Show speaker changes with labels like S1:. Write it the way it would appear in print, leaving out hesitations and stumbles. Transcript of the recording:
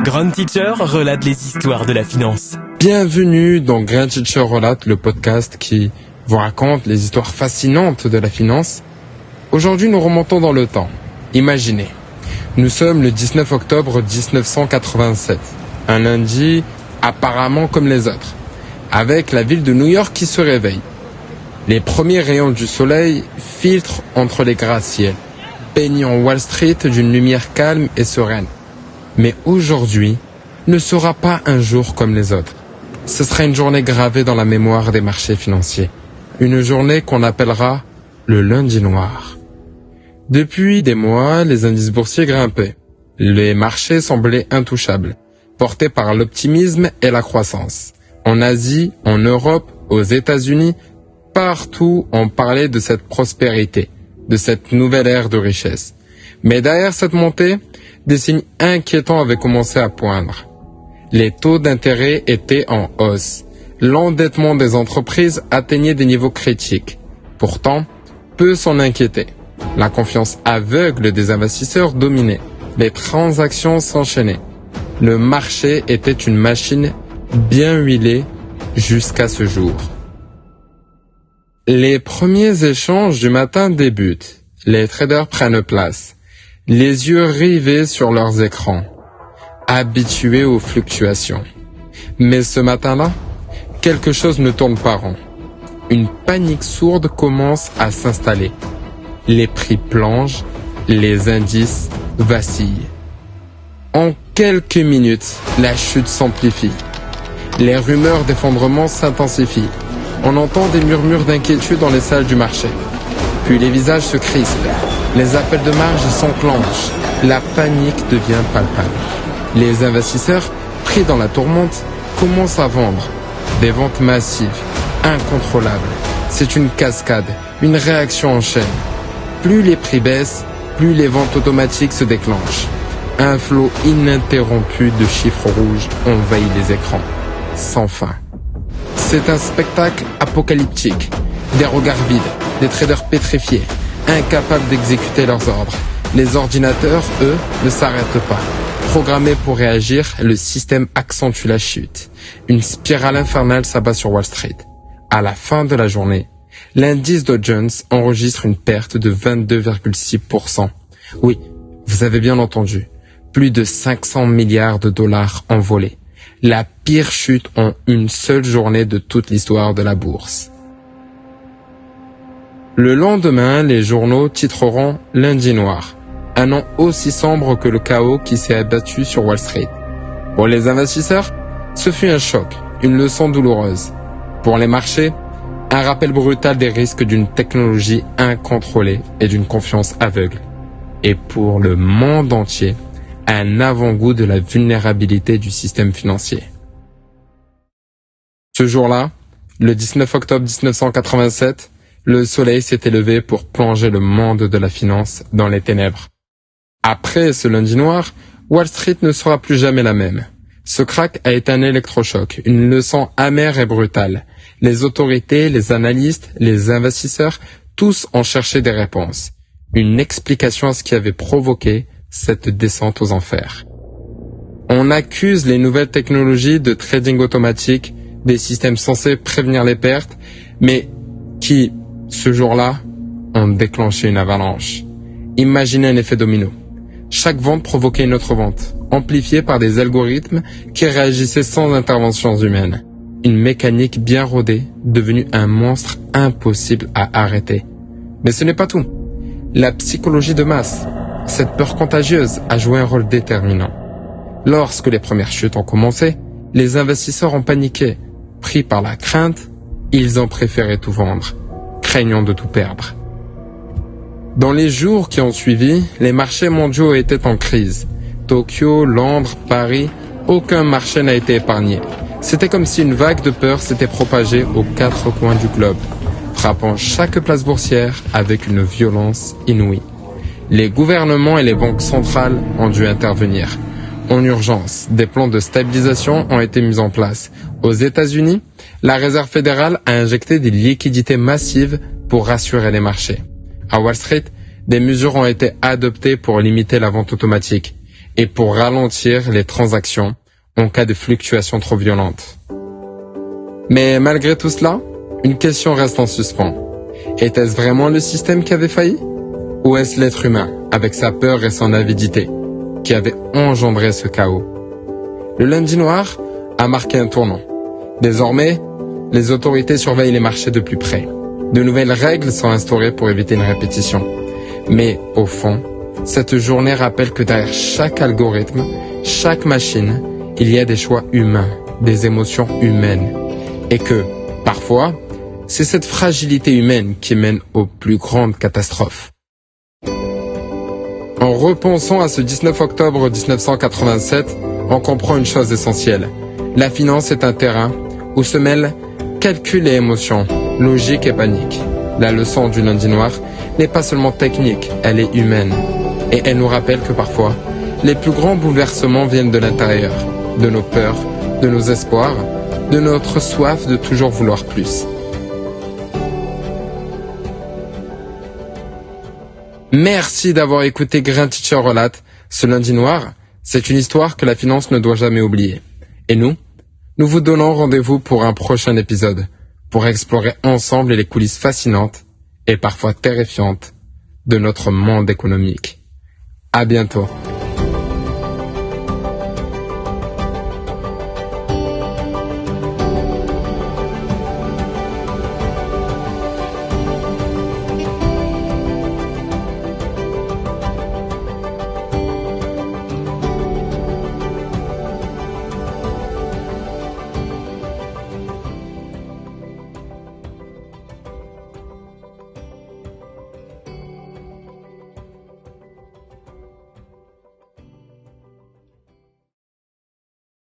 S1: Grand Teacher relate les histoires de la finance.
S2: Bienvenue dans Grand Teacher relate, le podcast qui vous raconte les histoires fascinantes de la finance. Aujourd'hui, nous remontons dans le temps. Imaginez, nous sommes le 19 octobre 1987, un lundi apparemment comme les autres, avec la ville de New York qui se réveille. Les premiers rayons du soleil filtrent entre les gratte-ciels, baignant Wall Street d'une lumière calme et sereine. Mais aujourd'hui ne sera pas un jour comme les autres. Ce sera une journée gravée dans la mémoire des marchés financiers. Une journée qu'on appellera le lundi noir. Depuis des mois, les indices boursiers grimpaient. Les marchés semblaient intouchables, portés par l'optimisme et la croissance. En Asie, en Europe, aux États-Unis, partout on parlait de cette prospérité, de cette nouvelle ère de richesse. Mais derrière cette montée, des signes inquiétants avaient commencé à poindre. Les taux d'intérêt étaient en hausse. L'endettement des entreprises atteignait des niveaux critiques. Pourtant, peu s'en inquiétaient. La confiance aveugle des investisseurs dominait. Les transactions s'enchaînaient. Le marché était une machine bien huilée jusqu'à ce jour. Les premiers échanges du matin débutent. Les traders prennent place, les yeux rivés sur leurs écrans, habitués aux fluctuations. Mais ce matin-là, quelque chose ne tourne pas rond. Une panique sourde commence à s'installer. Les prix plongent, les indices vacillent. En quelques minutes, la chute s'amplifie. Les rumeurs d'effondrement s'intensifient. On entend des murmures d'inquiétude dans les salles du marché. Puis les visages se crispent. Les appels de marge s'enclenchent. La panique devient palpable. Les investisseurs, pris dans la tourmente, commencent à vendre. Des ventes massives, incontrôlables. C'est une cascade, une réaction en chaîne. Plus les prix baissent, plus les ventes automatiques se déclenchent. Un flot ininterrompu de chiffres rouges envahit les écrans, sans fin. C'est un spectacle apocalyptique. Des regards vides, des traders pétrifiés, incapables d'exécuter leurs ordres. Les ordinateurs, eux, ne s'arrêtent pas. Programmés pour réagir, le système accentue la chute. Une spirale infernale s'abat sur Wall Street. À la fin de la journée, l'indice Dow Jones enregistre une perte de 22,6%. Oui, vous avez bien entendu. Plus de 500 milliards de dollars envolés. La pire chute en une seule journée de toute l'histoire de la bourse. Le lendemain, les journaux titreront « Lundi noir », un nom aussi sombre que le chaos qui s'est abattu sur Wall Street. Pour les investisseurs, ce fut un choc, une leçon douloureuse. Pour les marchés, un rappel brutal des risques d'une technologie incontrôlée et d'une confiance aveugle. Et pour le monde entier, un avant-goût de la vulnérabilité du système financier. Ce jour-là, le 19 octobre 1987, le soleil s'était levé pour plonger le monde de la finance dans les ténèbres. Après ce lundi noir, Wall Street ne sera plus jamais la même. Ce crack a été un électrochoc, une leçon amère et brutale. Les autorités, les analystes, les investisseurs, tous ont cherché des réponses. Une explication à ce qui avait provoqué cette descente aux enfers. On accuse les nouvelles technologies de trading automatique, des systèmes censés prévenir les pertes, mais qui, ce jour-là, ont déclenché une avalanche. Imaginez un effet domino. Chaque vente provoquait une autre vente, amplifiée par des algorithmes qui réagissaient sans interventions humaines. Une mécanique bien rodée, devenue un monstre impossible à arrêter. Mais ce n'est pas tout. La psychologie de masse, cette peur contagieuse, a joué un rôle déterminant. Lorsque les premières chutes ont commencé, les investisseurs ont paniqué. Pris par la crainte, ils ont préféré tout vendre, craignant de tout perdre. Dans les jours qui ont suivi, les marchés mondiaux étaient en crise. Tokyo, Londres, Paris, aucun marché n'a été épargné. C'était comme si une vague de peur s'était propagée aux quatre coins du globe, frappant chaque place boursière avec une violence inouïe. Les gouvernements et les banques centrales ont dû intervenir. En urgence, des plans de stabilisation ont été mis en place. Aux États-Unis, la Réserve fédérale a injecté des liquidités massives pour rassurer les marchés. À Wall Street, des mesures ont été adoptées pour limiter la vente automatique. et pour ralentir les transactions en cas de fluctuations trop violentes. Mais malgré tout cela, une question reste en suspens. Était-ce vraiment le système qui avait failli? Ou est-ce l'être humain, avec sa peur et son avidité, qui avait engendré ce chaos? Le lundi noir a marqué un tournant. Désormais, les autorités surveillent les marchés de plus près. De nouvelles règles sont instaurées pour éviter une répétition. Mais, au fond, cette journée rappelle que derrière chaque algorithme, chaque machine, il y a des choix humains, des émotions humaines. Et que, parfois, c'est cette fragilité humaine qui mène aux plus grandes catastrophes. En repensant à ce 19 octobre 1987, on comprend une chose essentielle. La finance est un terrain où se mêlent calcul et émotion, logique et panique. La leçon du lundi noir n'est pas seulement technique, elle est humaine. Et elle nous rappelle que parfois, les plus grands bouleversements viennent de l'intérieur, de nos peurs, de nos espoirs, de notre soif de toujours vouloir plus. Merci d'avoir écouté Grand Teacher Relate. Ce lundi noir, c'est une histoire que la finance ne doit jamais oublier. Et nous vous donnons rendez-vous pour un prochain épisode, pour explorer ensemble les coulisses fascinantes et parfois terrifiantes de notre monde économique. À bientôt.